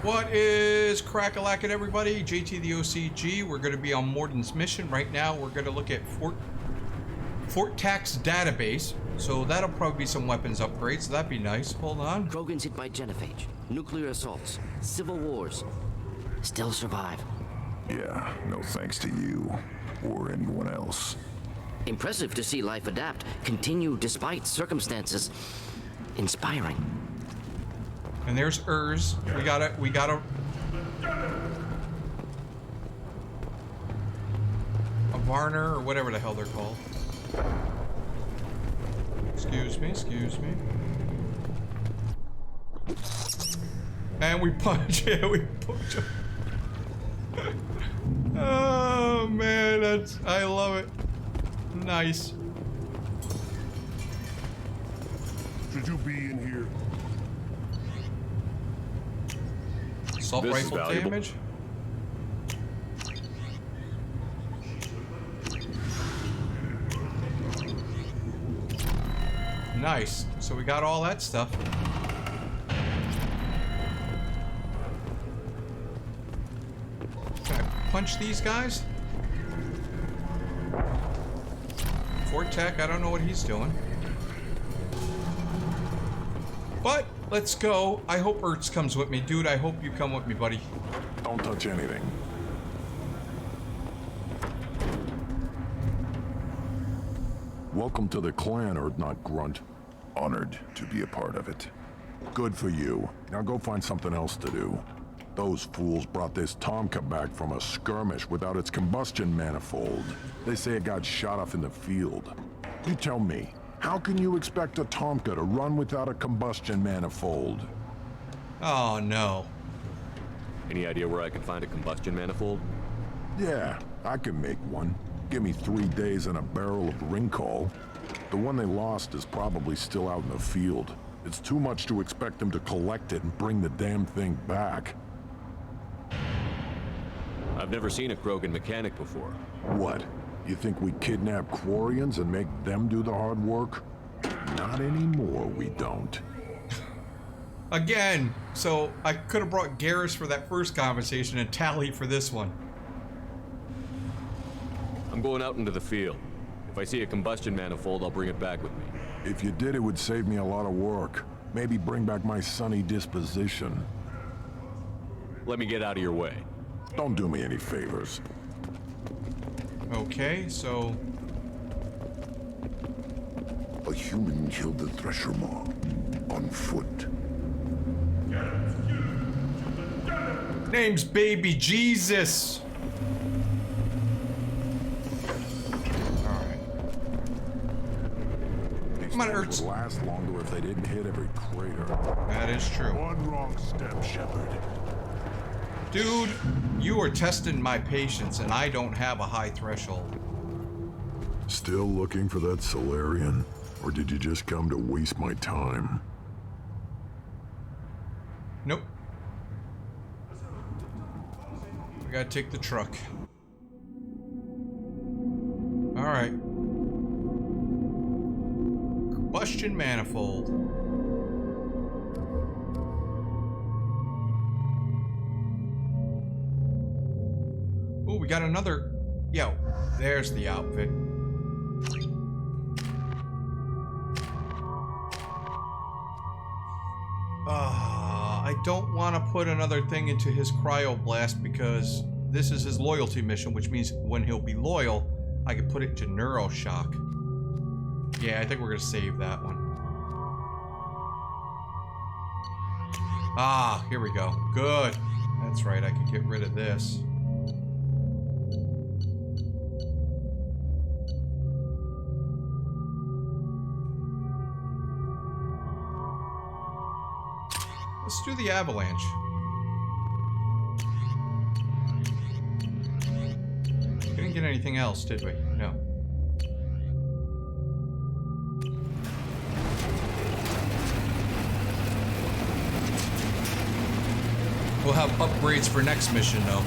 What is crack-a-lackin', everybody? JT the OCG. We're going to be on Mordin's mission. Right now, we're going to look at Fort Tax database. So that'll probably be some weapons upgrades. So that'd be nice. Hold on. Krogan's hit by genophage, nuclear assaults, civil wars. Still survive. Yeah, no thanks to you or anyone else. Impressive to see life adapt, continue despite circumstances. Inspiring. And there's Urs. We gotta a Varner or whatever the hell they're called. Excuse me. And we punch, yeah, we punch him. Oh man, I love it. Nice. Should you be in here? Assault rifle damage. Nice. So we got all that stuff. Can I punch these guys? Fort Tech, I don't know what he's doing. But let's go. I hope Ertz comes with me. Dude, I hope you come with me, buddy. Don't touch anything. Welcome to the clan, Urdnot Grunt. Honored to be a part of it. Good for you. Now go find something else to do. Those fools brought this Tomka back from a skirmish without its combustion manifold. They say it got shot off in the field. You tell me, how can you expect a Tomka to run without a combustion manifold? Oh, no. Any idea where I can find a combustion manifold? Yeah, I can make one. Give me 3 days and a barrel of Ringcall. The one they lost is probably still out in the field. It's too much to expect them to collect it and bring the damn thing back. I've never seen a Krogan mechanic before. What? You think we kidnap Quarians and make them do the hard work? Not anymore, we don't. Again, so I could have brought Garrus for that first conversation and Tally for this one. I'm going out into the field. If I see a combustion manifold, I'll bring it back with me. If you did, it would save me a lot of work. Maybe bring back my sunny disposition. Let me get out of your way. Don't do me any favors. Okay, so... A human killed the Thresher Maw on foot. Name's Baby Jesus! Alright. Come on, Ertz. Would last longer if they didn't hit every crater. That is true. One wrong step, Shepard. Dude, you are testing my patience, and I don't have a high threshold. Still looking for that Solarian? Or did you just come to waste my time? Nope. We gotta take the truck. Alright. Combustion manifold. Oh, we got another... Yo, there's the outfit. I don't want to put another thing into his cryoblast because this is his loyalty mission, which means when he'll be loyal, I can put it into Neuroshock. Yeah, I think we're going to save that one. Ah, here we go. Good. That's right, I can get rid of this. Let's do the avalanche. We didn't get anything else, did we? No. We'll have upgrades for next mission, though.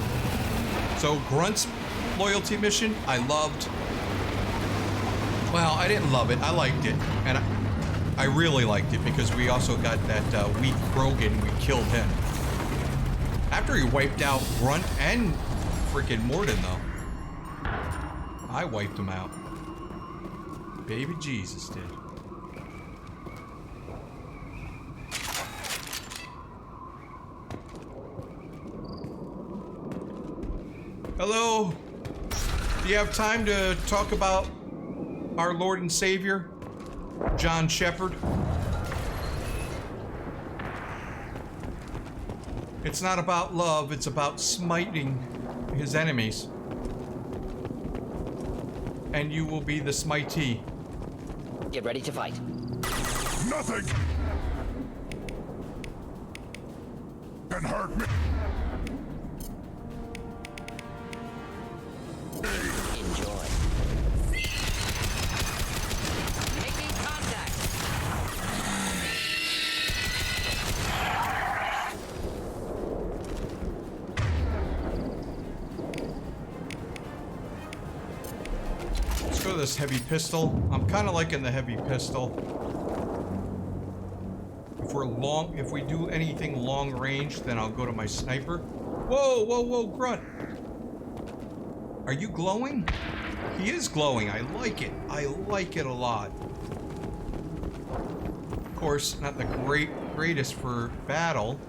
So, Grunt's loyalty mission, I loved. Well, I didn't love it. I liked it. And I really liked it because we also got that weak Krogan. We killed him. After he wiped out Grunt and freaking Mordin, though. I wiped him out. Baby Jesus did. Hello? Do you have time to talk about our Lord and Savior, John Shepherd? It's not about love, it's about smiting his enemies. And you will be the smitee. Get ready to fight. Nothing can hurt me. Enjoy. Making contact. Let's go to this heavy pistol. I'm kind of liking the heavy pistol. If we do anything long range, then I'll go to my sniper. Whoa, whoa, whoa, Grunt. Are you glowing? He is glowing. I like it. I like it a lot. Of course, not the greatest for battle.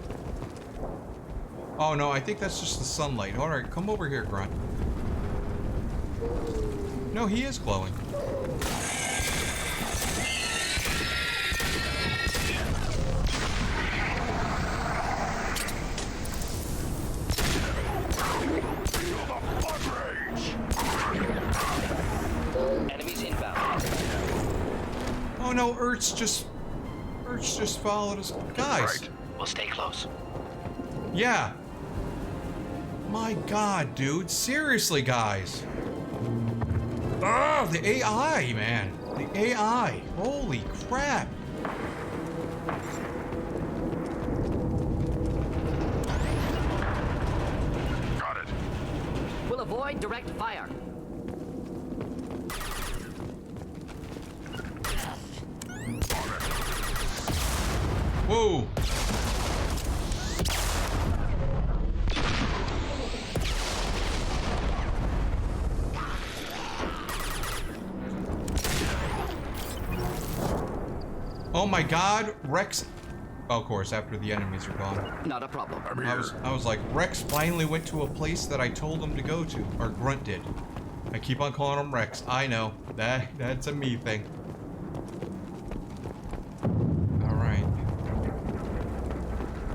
Oh no, I think that's just the sunlight. All right, come over here, Grunt. No, he is glowing. Enemies inbound. Oh no, Ertz just followed us. Guys. Right. We'll stay close. Yeah. My God, dude. Seriously, guys. Oh, the AI, man. The AI. Holy crap. Got it. We'll avoid direct fire. Whoa. Oh my God, Rex. Oh, of course, after the enemies are gone. Not a problem. I'm I here. was like, Rex finally went to a place that I told him to go to, or Grunt did. I keep on calling him Rex. I know that's a me thing. All right,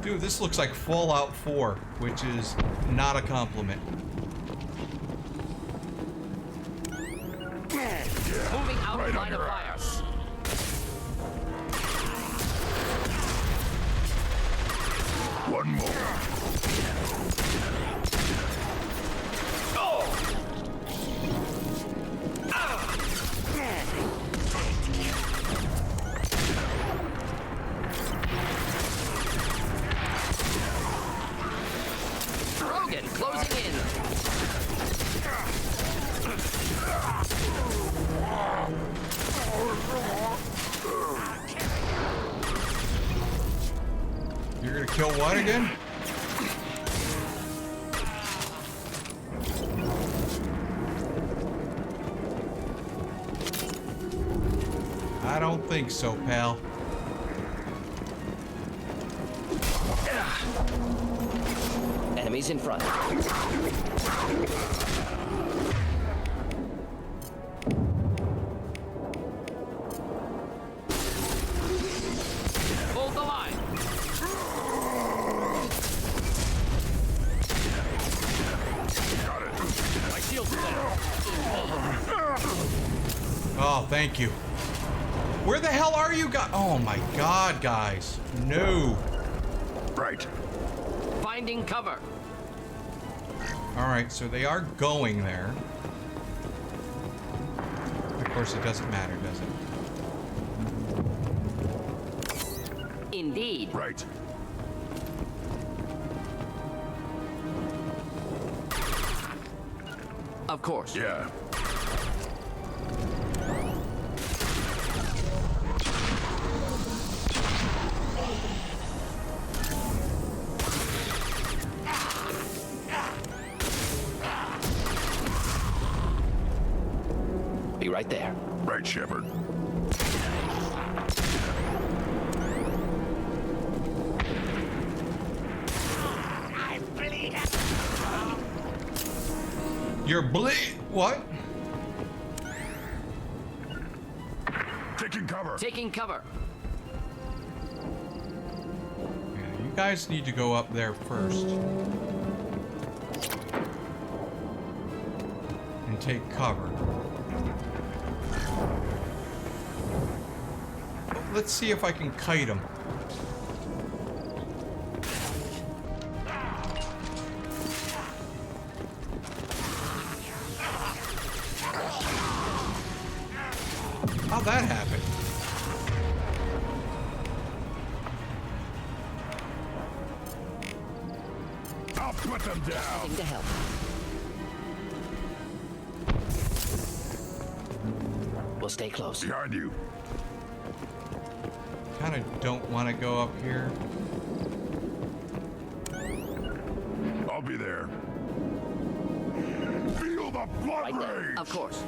dude, this looks like Fallout 4, which is not a compliment. Moving out Right of on line of your fire. ass. One more. Rogan closing in. You're gonna kill what again? I don't think so, pal. Enemies in front. Hold the line. My shield's down. Oh, thank you. Where the hell are you guys? Oh my God, guys. No. Right. Finding cover. All right, so they are going there. Of course, it doesn't matter, does it? Indeed. Right. Of course. Yeah. right there. Right, Shepard. You're what? Taking cover. Taking cover. Yeah, you guys need to go up there first. And take cover. Let's see if I can kite him. How'd that happen? I'll put them down. Nothing to help. We'll stay close. Behind you. Kind of don't want to go up here. I'll be there. Feel the blood Right there. rage. Of course.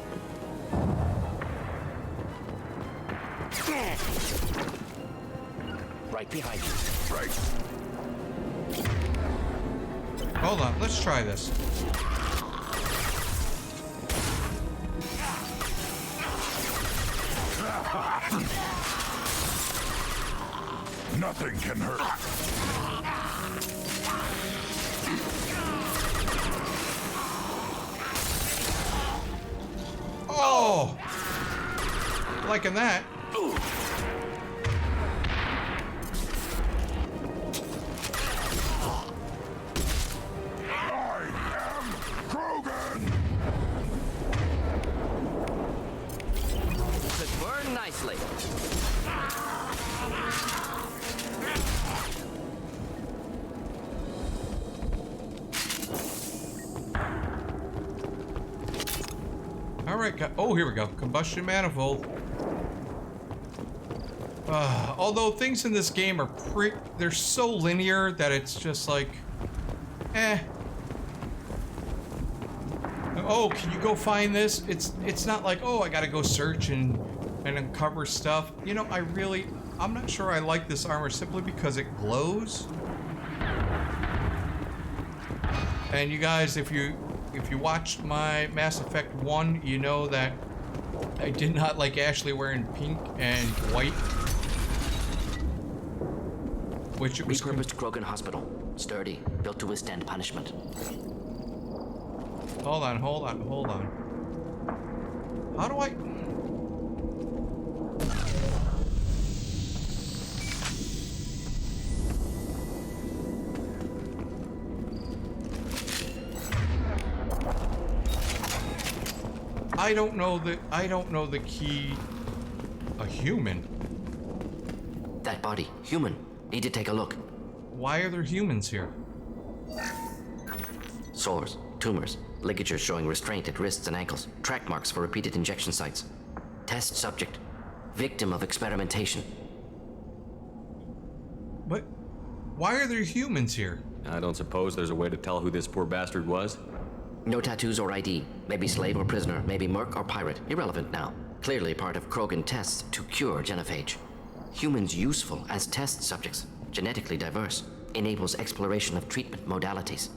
Right behind you. Right. Hold on, let's try this. Nothing can hurt. Oh! Liking that. I am Krogan. Could burn nicely. All right, oh, here we go. Combustion manifold. Although things in this game are they're so linear that it's just like, eh. Oh, can you go find this? It's not like, oh, I gotta go search and uncover stuff. You know, I'm not sure I like this armor simply because it glows. And you guys, if you watched my Mass Effect 1, you know that I did not like Ashley wearing pink and white. Which it was Repurposed Krogan Hospital. Sturdy, built to withstand punishment. Hold on. How do I... I don't know the key. A human. That body, human. Need to take a look. Why are there humans here? Sores, tumors, ligatures showing restraint at wrists and ankles, track marks for repeated injection sites. Test subject, victim of experimentation. But why are there humans here? I don't suppose there's a way to tell who this poor bastard was? No tattoos or ID. Maybe slave or prisoner, maybe merc or pirate. Irrelevant now. Clearly part of Krogan tests to cure genophage. Humans useful as test subjects, genetically diverse, enables exploration of treatment modalities.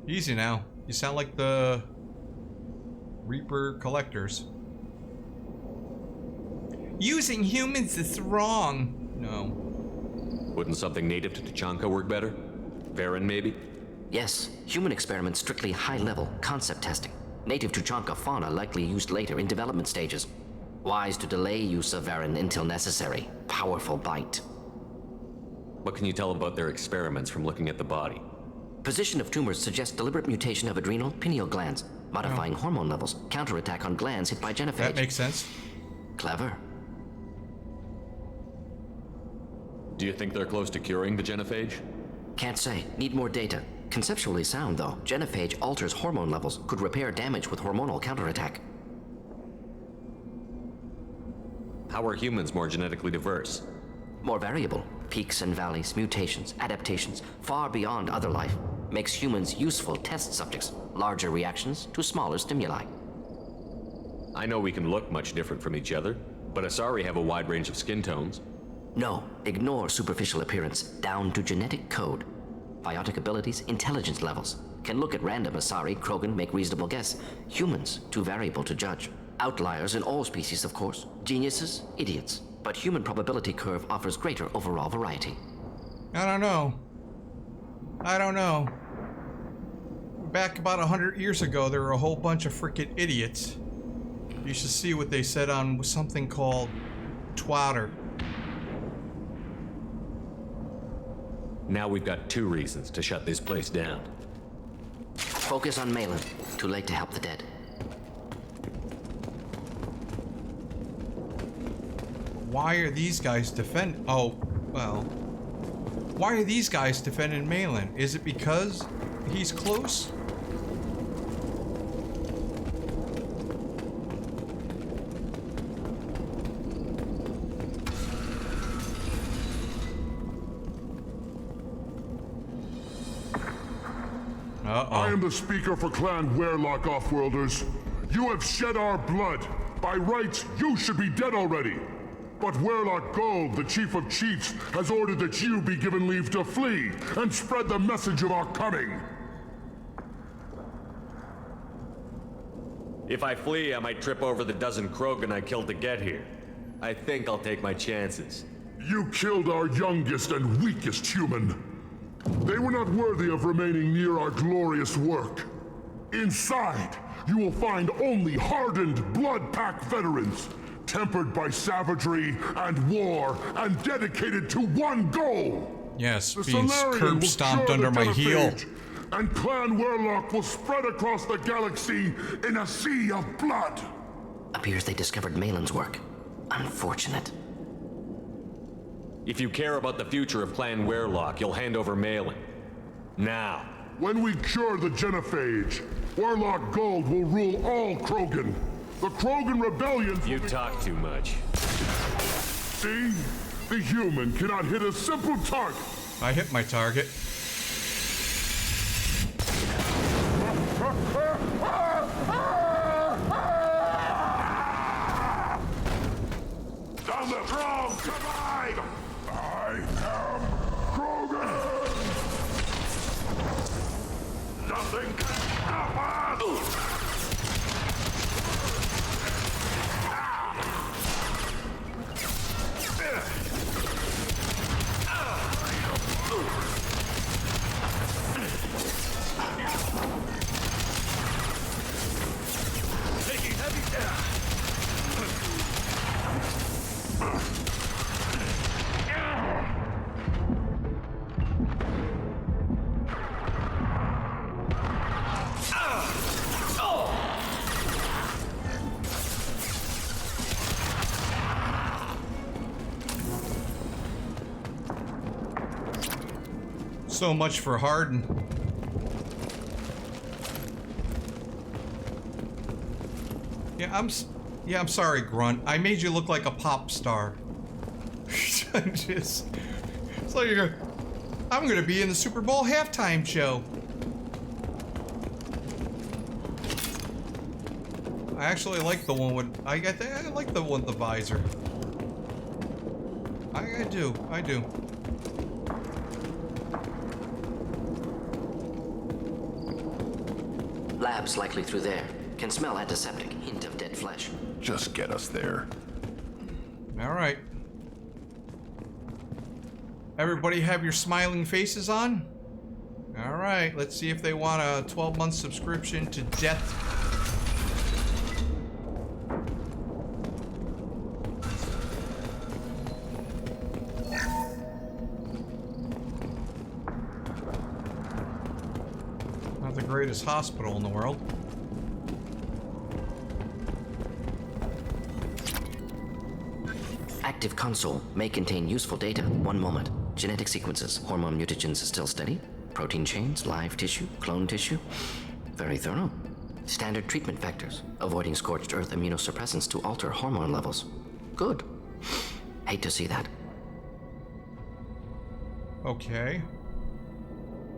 Easy now. You sound like the Reaper collectors. Using humans is wrong. No. Wouldn't something native to Tuchanka work better? Varen, maybe? Yes, human experiments strictly high-level concept testing. Native Tuchanka fauna likely used later in development stages. Wise to delay use of Varen until necessary. Powerful bite. What can you tell about their experiments from looking at the body? Position of tumors suggests deliberate mutation of adrenal, pineal glands, modifying hormone levels, counterattack on glands hit by genophage. That makes sense. Clever. Do you think they're close to curing the genophage? Can't say. Need more data. Conceptually sound, though. Genophage alters hormone levels, could repair damage with hormonal counterattack. How are humans more genetically diverse? More variable. Peaks and valleys, mutations, adaptations, far beyond other life. Makes humans useful test subjects. Larger reactions to smaller stimuli. I know we can look much different from each other, but Asari have a wide range of skin tones. No, ignore superficial appearance, down to genetic code. Biotic abilities, intelligence levels. Can look at random Asari, Krogan, make reasonable guess. Humans, too variable to judge. Outliers in all species, of course. Geniuses, idiots. But human probability curve offers greater overall variety. I don't know. Back about 100 years ago, there were a whole bunch of frickin' idiots. You should see what they said on something called Twitter. Now we've got 2 reasons to shut this place down. Focus on Malin. Too late to help the dead. Why are these guys why are these guys defending Malin? Is it because he's close? I am the speaker for Clan Werlock, Offworlders. You have shed our blood. By rights, you should be dead already. But Werlock Gold, the Chief of Chiefs, has ordered that you be given leave to flee and spread the message of our coming. If I flee, I might trip over the dozen Krogan I killed to get here. I think I'll take my chances. You killed our youngest and weakest human. They were not worthy of remaining near our glorious work. Inside, you will find only hardened, blood-packed veterans, tempered by savagery and war, and dedicated to one goal. Yes, The being Solarian curb will stomped cure under the my heel. Genophage, and Clan Werlock will spread across the galaxy in a sea of blood. Appears they discovered Malin's work. Unfortunate. If you care about the future of Clan Werlock, you'll hand over Malin. Now. When we cure the Genophage, Werlock Gold will rule all Krogan. The Krogan rebellion. You talk too much. See? The human cannot hit a simple target. I hit my target. Down the throne, survive! I am Krogan! Nothing can stop us! Taking heavy So much for Hardin. Yeah, I'm sorry, Grunt. I made you look like a pop star. It's like I'm gonna be in the Super Bowl halftime show. I actually like the one with I like the one with the visor. I do. Lab's likely through there. Can smell antiseptic. Hint of dead flesh. Just get us there. All right. Everybody have your smiling faces on? All right, let's see if they want a 12-month subscription to Death. Not the greatest hospital in the world. Active console may contain useful data. One moment. Genetic sequences. Hormone mutagens still steady. Protein chains, live tissue, clone tissue. Very thorough. Standard treatment vectors. Avoiding scorched earth immunosuppressants to alter hormone levels. Good. Hate to see that. Okay.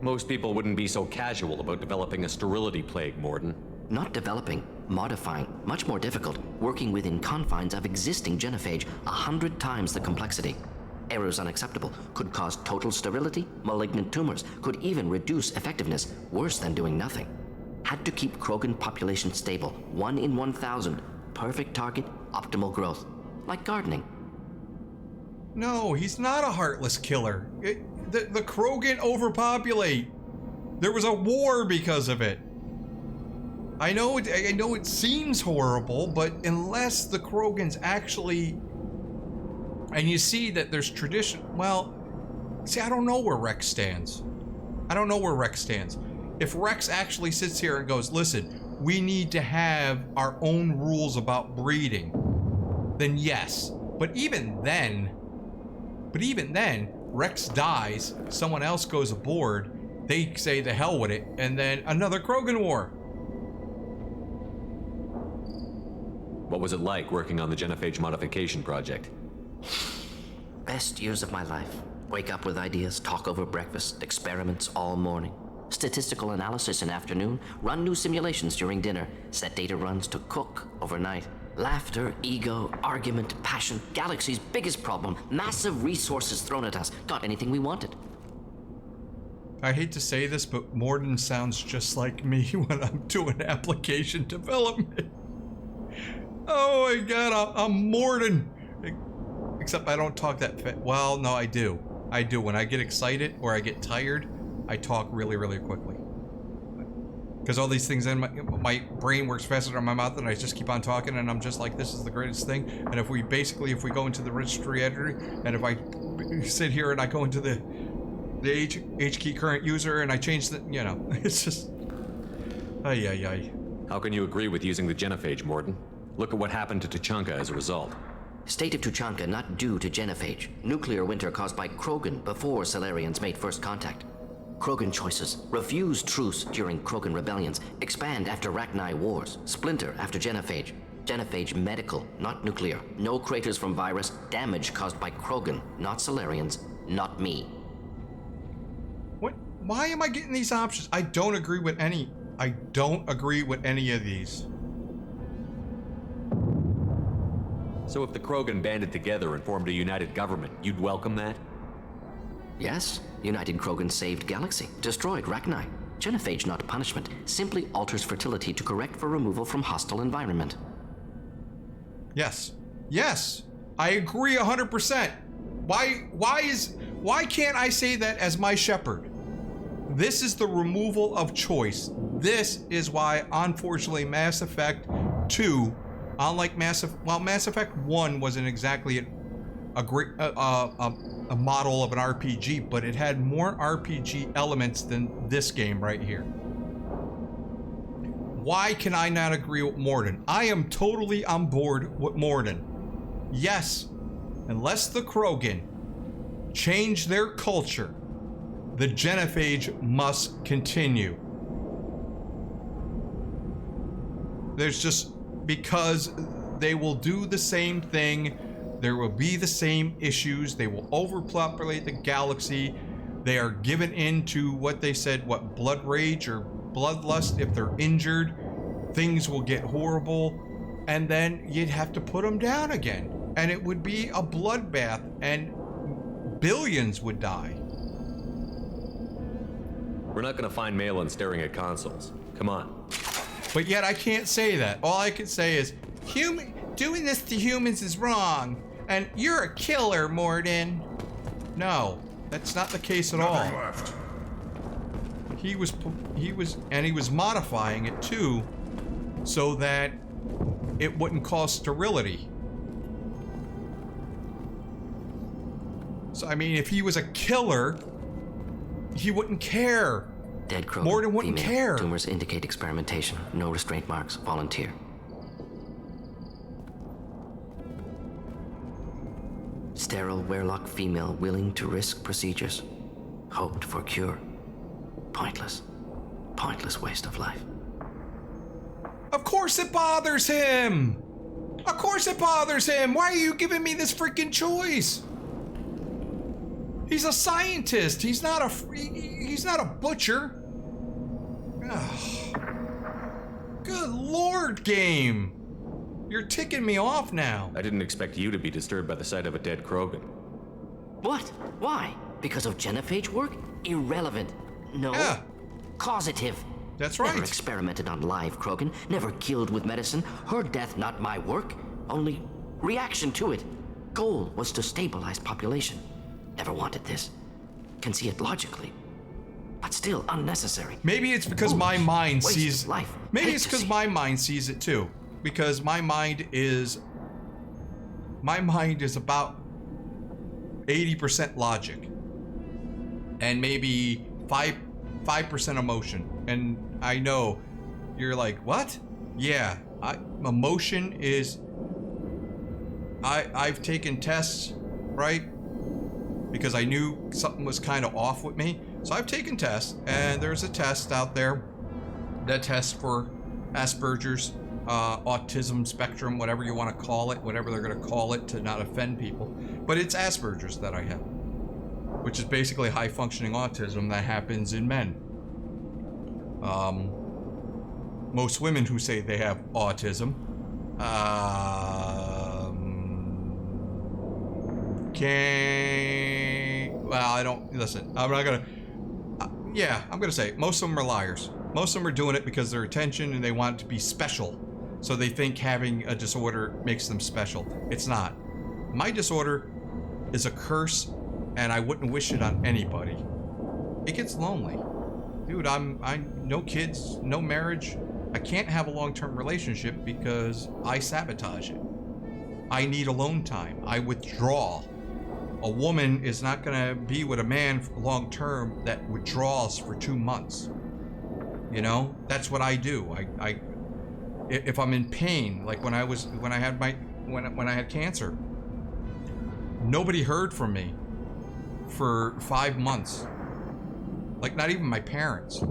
Most people wouldn't be so casual about developing a sterility plague, Mordin. Not developing. modifying, much more difficult, working within confines of existing genophage, 100 times the complexity. Errors unacceptable, could cause total sterility, malignant tumors, could even reduce effectiveness, worse than doing nothing. Had to keep Krogan population stable, 1 in 1,000. Perfect target, optimal growth. Like gardening. No, he's not a heartless killer. The Krogan overpopulate. There was a war because of it. I know it seems horrible, but unless the Krogans actually... And you see that there's tradition... Well, see, I don't know where Rex stands. I don't know where Rex stands. If Rex actually sits here and goes, listen, we need to have our own rules about breeding, then yes. But even then, Rex dies, someone else goes aboard, they say the hell with it, and then another Krogan war. What was it like working on the genophage modification project? Best years of my life. Wake up with ideas, talk over breakfast, experiments all morning. Statistical analysis in afternoon, run new simulations during dinner, set data runs to cook overnight. Laughter, ego, argument, passion, galaxy's biggest problem, massive resources thrown at us. Got anything we wanted. I hate to say this, but Mordin sounds just like me when I'm doing application development. Oh my god, I'm Mordin. Except I don't talk that fast. Well, no, I do. I do. When I get excited or I get tired, I talk really, really quickly. Because all these things in my brain works faster than my mouth, and I just keep on talking, and I'm just like, this is the greatest thing. And if we go into the registry editor, and if I sit here and I go into the H key current user and I change the, you know, it's just, ay. How can you agree with using the genophage, Mordin? Look at what happened to Tuchanka as a result. State of Tuchanka not due to genophage. Nuclear winter caused by Krogan before Salarians made first contact. Krogan choices. Refuse truce during Krogan rebellions. Expand after Rachni wars. Splinter after genophage. Genophage medical, not nuclear. No craters from virus. Damage caused by Krogan, not Salarians, not me. What? Why am I getting these options? I don't agree with any of these. So if the Krogan banded together and formed a united government, you'd welcome that? Yes, United Krogan saved Galaxy, destroyed Rachni. Genophage not punishment, simply alters fertility to correct for removal from hostile environment. Yes, I agree 100%. Why can't I say that as my shepherd? This is the removal of choice. This is why, unfortunately, Mass Effect 2, unlike Mass Effect 1 wasn't exactly a great a model of an RPG, but it had more RPG elements than this game right here. Why can I not agree with Mordin? I am totally on board with Mordin. Yes, unless the Krogan change their culture, the genophage must continue. There's just, because they will do the same thing, there will be the same issues, they will overpopulate the galaxy, they are given into what they said, what, blood rage or bloodlust. If they're injured, things will get horrible, and then you'd have to put them down again. And it would be a bloodbath, and billions would die. We're not gonna find Malin staring at consoles. Come on. But yet I can't say that. All I can say is, doing this to humans is wrong, and you're a killer, Mordin. No, that's not the case at all. Nothing left. He was modifying it too, so that it wouldn't cause sterility. So I mean, if he was a killer, he wouldn't care. Dead Krogan. Mordin wouldn't female. care. Tumors indicate experimentation. No restraint marks. Volunteer. Sterile Werelock female willing to risk procedures. Hoped for cure. Pointless. Pointless waste of life. Of course it bothers him! Of course it bothers him! Why are you giving me this freaking choice? He's a scientist. He's not a butcher. Ugh. Good lord, game! You're ticking me off now. I didn't expect you to be disturbed by the sight of a dead Krogan. What? Why? Because of genophage work? Irrelevant. No. Yeah. Causative. That's right. Never experimented on live Krogan. Never killed with medicine. Her death, not my work. Only reaction to it. Goal was to stabilize population. Never wanted this. Can see it logically. But still unnecessary. Maybe it's because my mind Waste sees... of life. Maybe Hate it's to because see. my mind sees it too. Because my mind is... My mind is about 80% logic. And maybe 5% emotion. And I know you're like, what? Yeah, emotion is... I've taken tests, right? Because I knew something was kind of off with me. So I've taken tests, and there's a test out there that tests for Asperger's, autism spectrum, whatever you want to call it, whatever they're going to call it to not offend people. But it's Asperger's that I have, which is basically high functioning autism that happens in men. Most women who say they have autism, well, I don't, listen, I'm not gonna, yeah, I'm gonna say, most of them are liars. Most of them are doing it because they're attention and they want to be special. So they think having a disorder makes them special. It's not. My disorder is a curse, and I wouldn't wish it on anybody. It gets lonely. Dude, I'm no kids, no marriage. I can't have a long-term relationship because I sabotage it. I need alone time. I withdraw. A woman is not gonna be with a man long-term that withdraws for 2 months. You know, that's what I do. If I'm in pain, like when I had cancer, nobody heard from me for 5 months. Like not even my parents,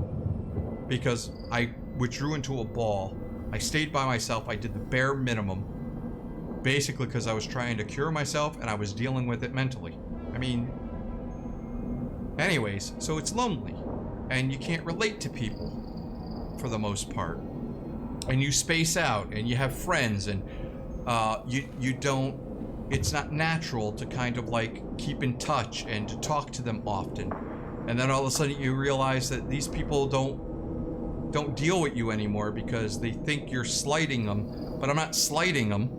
because I withdrew into a ball. I stayed by myself. I did the bare minimum, basically because I was trying to cure myself and I was dealing with it mentally. I mean, anyways, so it's lonely and you can't relate to people for the most part, and you space out and you have friends, and you don't, it's not natural to kind of like keep in touch and to talk to them often. And then all of a sudden you realize that these people don't deal with you anymore because they think you're slighting them. But I'm not slighting them.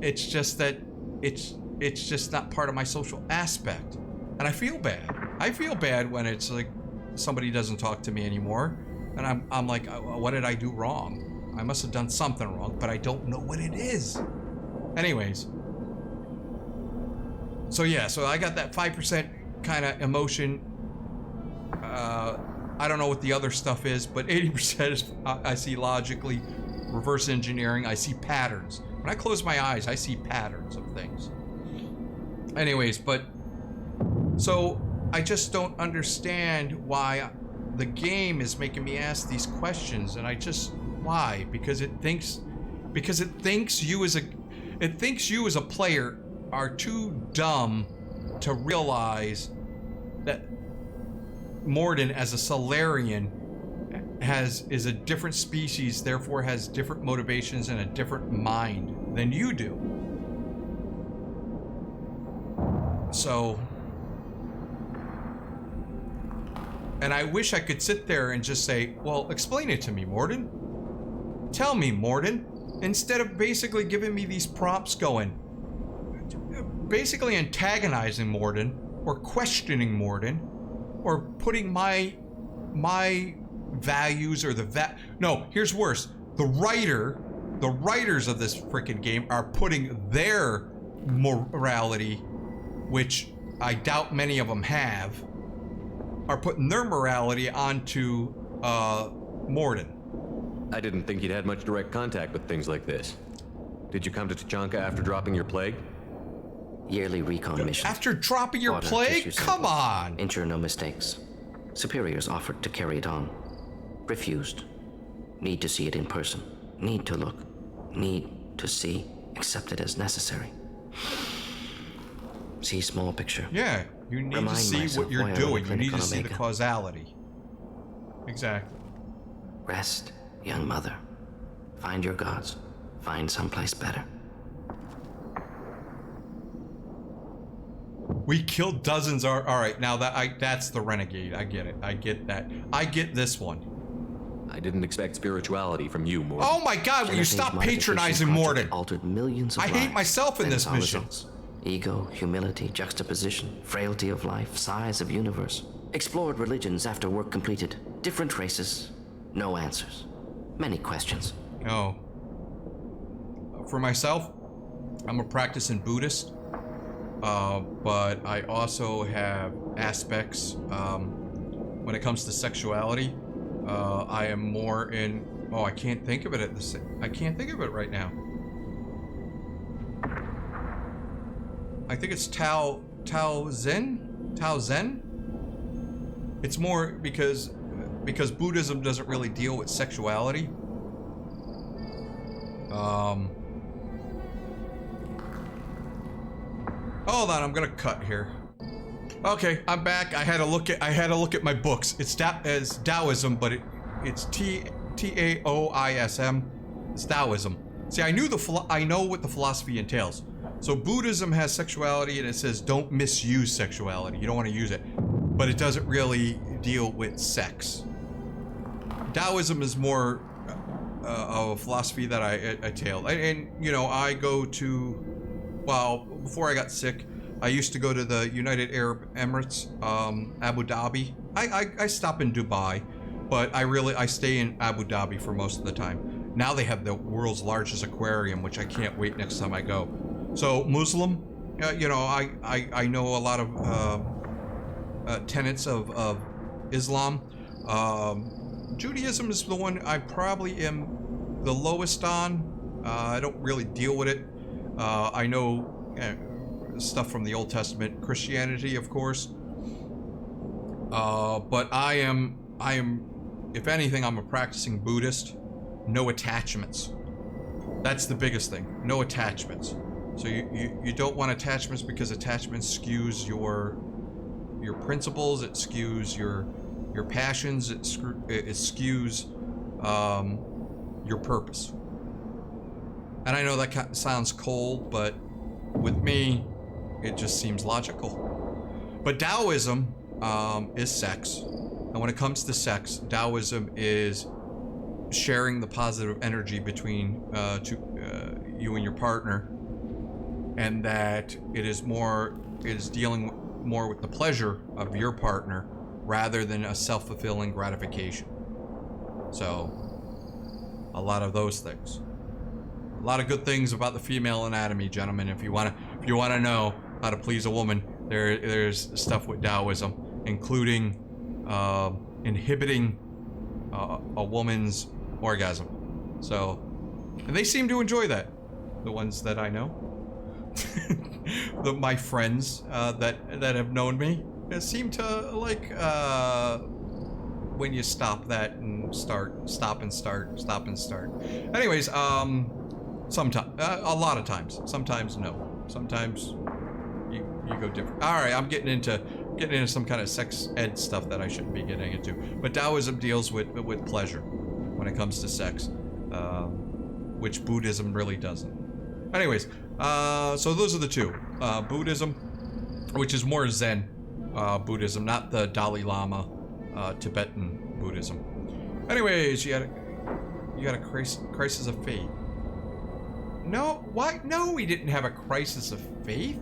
It's just that it's just not part of my social aspect. And I feel bad. I feel bad when it's like somebody doesn't talk to me anymore. And I'm like, what did I do wrong? I must have done something wrong, but I don't know what it is. Anyways. So yeah, so I got that 5% kind of emotion. I don't know what the other stuff is, but 80% is, I see logically, reverse engineering. I see patterns. When I close my eyes, I see patterns of things. Anyways, but so I just don't understand why the game is making me ask these questions, and why? Because it thinks you as a player are too dumb to realize that Mordin as a Solarian is a different species, therefore has different motivations and a different mind than you do. So, and I wish I could sit there and just say, well, explain it to me, Mordin. Tell me, Mordin. Instead of basically giving me these prompts going, basically antagonizing Mordin, or questioning Mordin, or putting my values or no, here's worse. The writers of this freaking game are putting their morality, which I doubt many of them have, are putting their morality onto Mordin. I didn't think you'd had much direct contact with things like this. Did you come to Tachanka after dropping your plague? Yearly recon mission. After dropping your Water, plague? tissue Come samples. on! Ensure no mistakes. Superiors offered to carry it on. Refused. Need to see it in person. Need to look. Need to see. Accepted as necessary. See small picture. Yeah, you need Remind to see myself what you're why I run a doing. You clinic need to on see the Omega. causality. Exactly. Rest, young mother. Find your gods. Find someplace better. We killed dozens. All right, now that's the renegade. I get it. I get that. I get this one. I didn't expect spirituality from you, Mordin. Oh my God! Will you stop patronizing Mordin? Altered millions of I hate lives. myself in Then this saw mission. results. Ego, humility, juxtaposition, frailty of life, size of universe. Explored religions after work completed. Different races. No answers. Many questions. Oh. For myself, I'm a practicing Buddhist, but I also have aspects when it comes to sexuality. I am more in. Oh, I can't think of it at the same. I can't think of it right now. I think it's Tao Zen. It's more because Buddhism doesn't really deal with sexuality. Hold on, I'm gonna cut here. Okay, I'm back. I had to look at my books. It's Taoism, but it's Taoism. It's Taoism. See, I know what the philosophy entails. So Buddhism has sexuality, and it says don't misuse sexuality. You don't want to use it, but it doesn't really deal with sex. Taoism is more of a philosophy that I entail, and you know, I go to. Well, before I got sick, I used to go to the United Arab Emirates, Abu Dhabi. I stop in Dubai, but I stay in Abu Dhabi for most of the time. Now they have the world's largest aquarium, which I can't wait next time I go. So Muslim, you know, I know a lot of tenets of Islam. Judaism is the one I probably am the lowest on. I don't really deal with it. I know stuff from the Old Testament, Christianity, of course. But I am, if anything, I'm a practicing Buddhist. No attachments. That's the biggest thing. No attachments. So you don't want attachments because attachments skews your principles. It skews your passions. It skews your purpose. And I know that sounds cold, but with me, it just seems logical. But Taoism is sex. And when it comes to sex, Taoism is sharing the positive energy between you and your partner, and that it is dealing more with the pleasure of your partner rather than a self-fulfilling gratification. So, a lot of those things. A lot of good things about the female anatomy, gentlemen. If you wanna know how to please a woman, there's stuff with Taoism, including inhibiting a woman's orgasm. So, and they seem to enjoy that. The ones that I know, my friends that have known me, seem to like when you stop that and stop and start. Anyways, sometimes, a lot of times. Sometimes no. Sometimes you go different. All right, I'm getting into some kind of sex ed stuff that I shouldn't be getting into. But Taoism deals with pleasure when it comes to sex, which Buddhism really doesn't. Anyways, so those are the two. Buddhism, which is more Zen Buddhism, not the Dalai Lama Tibetan Buddhism. Anyways, you had a crisis of faith. No, why? No, we didn't have a crisis of faith.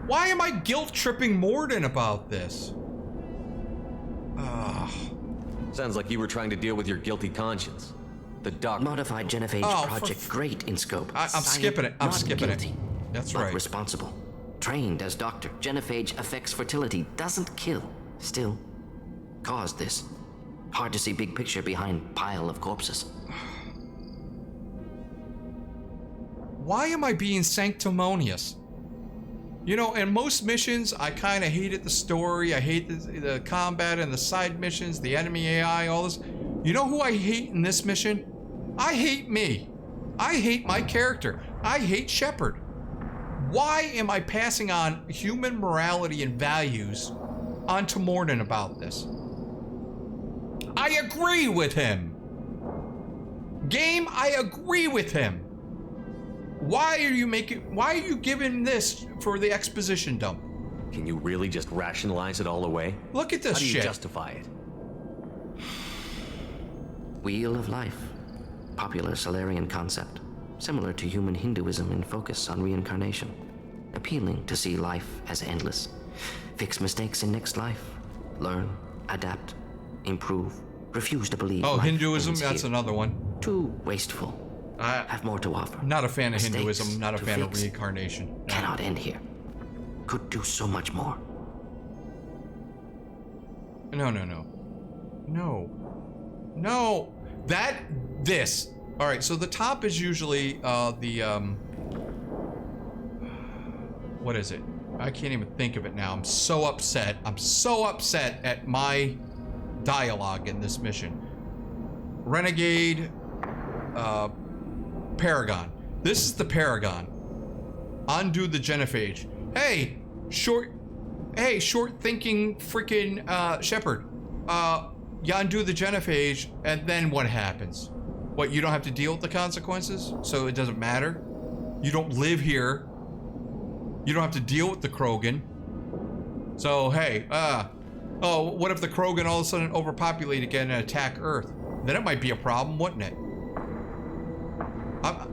Why am I guilt-tripping Mordin about this? Sounds like you were trying to deal with your guilty conscience. The doctor. Modified genophage project, great in scope. I'm skipping it. I'm not skipping guilty, it. That's but right. responsible. Trained as doctor, genophage affects fertility, doesn't kill. Still, caused this. Hard to see big picture behind pile of corpses. Why am I being sanctimonious? You know, in most missions, I kind of hated the story. I hate the combat and the side missions, the enemy AI, all this. You know who I hate in this mission? I hate me. I hate my character. I hate Shepard. Why am I passing on human morality and values onto Mordin about this? I agree with him. Game, I agree with him. Why are you giving this for the exposition dump? Can you really just rationalize it all away? Look at this How do you shit. justify it? Wheel of life. Popular Solarian concept. Similar to human Hinduism in focus on reincarnation. Appealing to see life as endless. Fix mistakes in next life. Learn, adapt, improve. Refuse to believe. Oh, life Hinduism, ends that's here. another one. Too wasteful. Have more to offer. Not a fan of Mistakes Hinduism, not a to fan of fix reincarnation. No. Cannot end here. Could do so much more. No. This. All right, so the top is usually what is it? I can't even think of it now. I'm so upset. I'm so upset at my dialogue in this mission. Renegade, Paragon. This is the Paragon. Undo the genophage. Hey, short thinking freaking Shepard. You undo the genophage, and then what happens? What, you don't have to deal with the consequences? So it doesn't matter? You don't live here. You don't have to deal with the Krogan. So, hey, oh, what if the Krogan all of a sudden overpopulate again and attack Earth? Then it might be a problem, wouldn't it?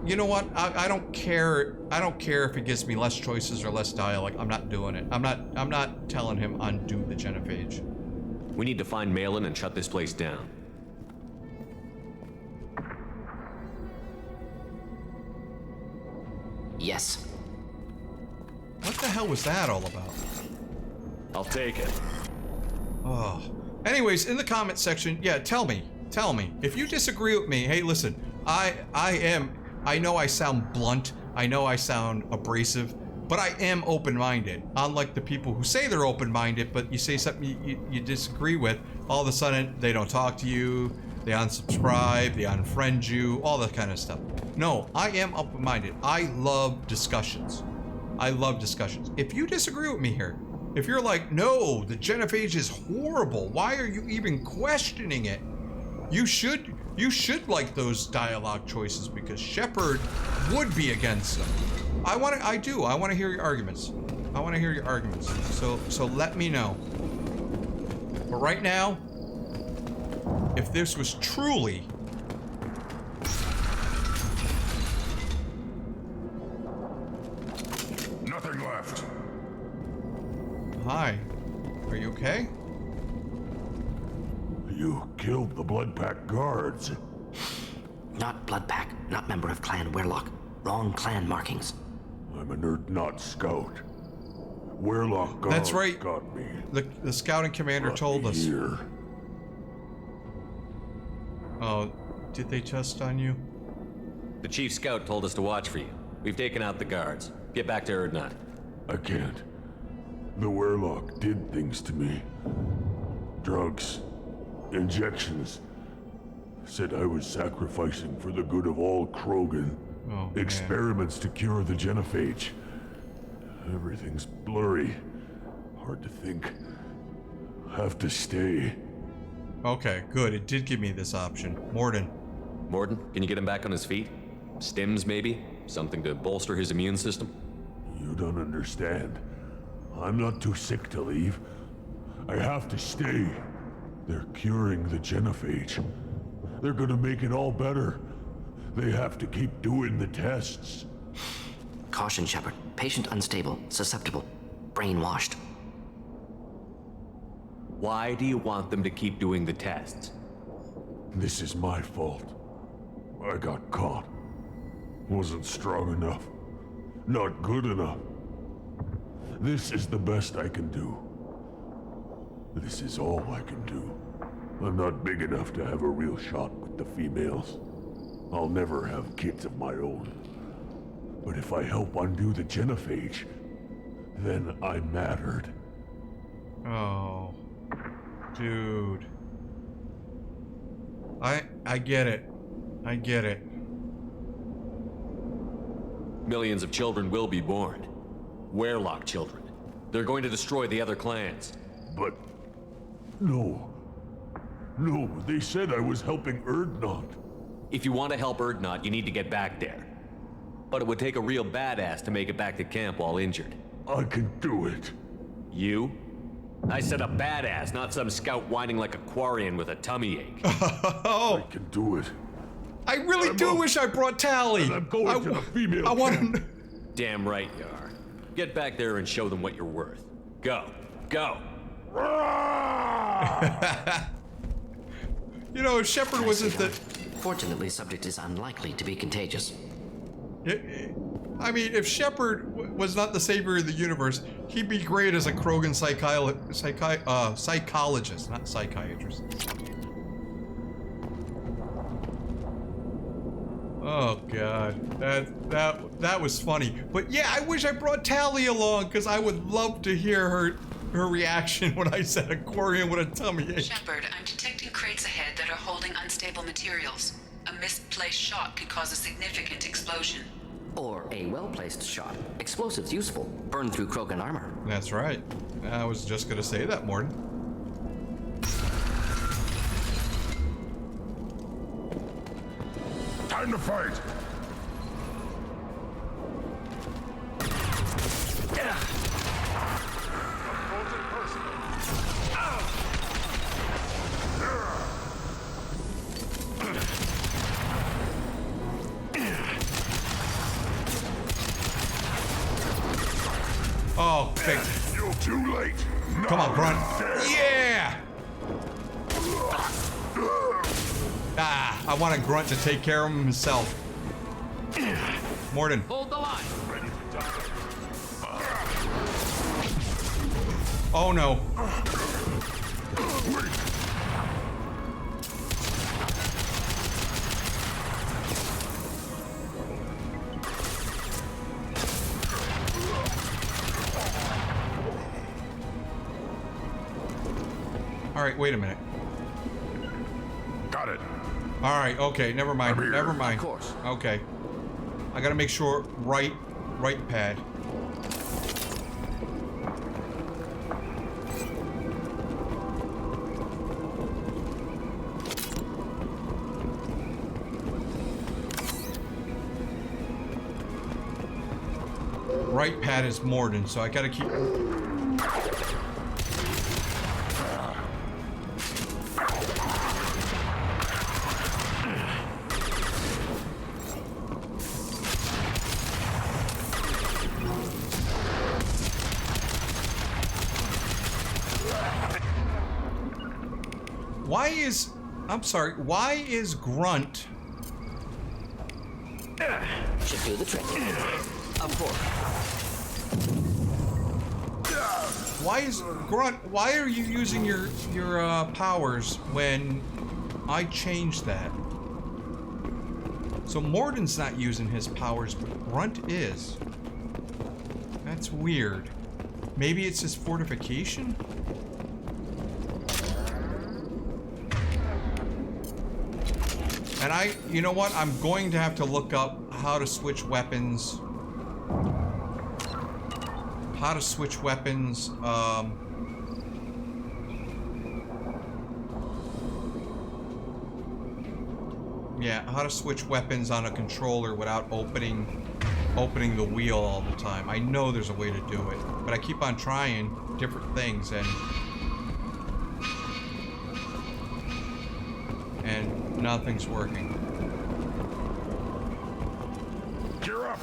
You know what? I don't care. I don't care if it gives me less choices or less dialogue. I'm not doing it. I'm not telling him undo the genophage. We need to find Malin and shut this place down. Yes. What the hell was that all about? I'll take it. Oh. Anyways, in the comment section, yeah, tell me. If you disagree with me, hey, listen, I know I sound blunt, I know I sound abrasive, but I am open-minded. Unlike the people who say they're open-minded, but you say something you disagree with, all of a sudden they don't talk to you, they unsubscribe, they unfriend you, all that kind of stuff. No, I am open-minded. I love discussions. If you disagree with me here, if you're like, no, the genophage is horrible, why are you even questioning it? You should like those dialogue choices because Shepard would be against them. I want to hear your arguments. So let me know. But right now, if this was truly Nothing left. Hi. Are you okay? You killed the Blood Pack guards. Not Bloodpack, not member of Clan Werlock. Wrong clan markings. I'm an Erdnot scout. Werlock guards That's right. got me. The scouting commander told us. Here. Oh, did they test on you? The chief scout told us to watch for you. We've taken out the guards. Get back to Erdnot. I can't. The Werlock did things to me. Drugs. Injections. Said I was sacrificing for the good of all Krogan. Oh, man. Experiments to cure the genophage. Everything's blurry. Hard to think. Have to stay. Okay, good. It did give me this option. Mordin. Mordin, can you get him back on his feet? Stims, maybe? Something to bolster his immune system? You don't understand. I'm not too sick to leave. I have to stay. They're curing the genophage. They're gonna make it all better. They have to keep doing the tests. Caution, Shepard. Patient unstable, susceptible, brainwashed. Why do you want them to keep doing the tests? This is my fault. I got caught. Wasn't strong enough. Not good enough. This is the best I can do. This is all I can do. I'm not big enough to have a real shot with the females. I'll never have kids of my own. But if I help undo the genophage, then I mattered. Oh. Dude. I get it. I get it. Millions of children will be born. Werlock children. They're going to destroy the other clans. But... No. No, they said I was helping Erdnot. If you want to help Erdnot, you need to get back there. But it would take a real badass to make it back to camp while injured. I can do it. You? I said a badass, not some scout whining like a Quarian with a tummy ache. Oh, I can do it. I really do wish I brought Tally. And I'm going to the female I want camp. to. Damn right you are. Get back there and show them what you're worth. Go. Go. You know, if Shepard wasn't the. Fortunately, subject is unlikely to be contagious. I mean, if Shepard was not the savior of the universe, he'd be great as a Krogan psychologist, not psychiatrist. Oh God, that was funny. But yeah, I wish I brought Tally along because I would love to hear her reaction when I said Aquarian with a tummy ache. Shepard, I'm detecting crates ahead that are holding unstable materials. A misplaced shot could cause a significant explosion. Or a well-placed shot. Explosives useful. Burn through Krogan armor. That's right. I was just gonna say that, Mordin. Time to fight! Oh, big. You're too late! Come on, Now Grunt. you're dead. Yeah! Ah, I want a Grunt to take care of himself. Mordin. Hold the line. Oh no. All right, wait a minute. Got it. All right, okay, never mind. I'm here. Never mind. Of course. Okay. I gotta make sure right pad. Right pad is Mordin, so I gotta keep. Why is Grunt? Should do the trick. Of course. Why are you using your powers when I changed that? So Mordin's not using his powers, but Grunt is. That's weird. Maybe it's his fortification? And you know what? I'm going to have to look up how to switch weapons. How to switch weapons. Yeah, how to switch weapons on a controller without opening the wheel all the time. I know there's a way to do it, but I keep on trying different things and nothing's working. Gear up!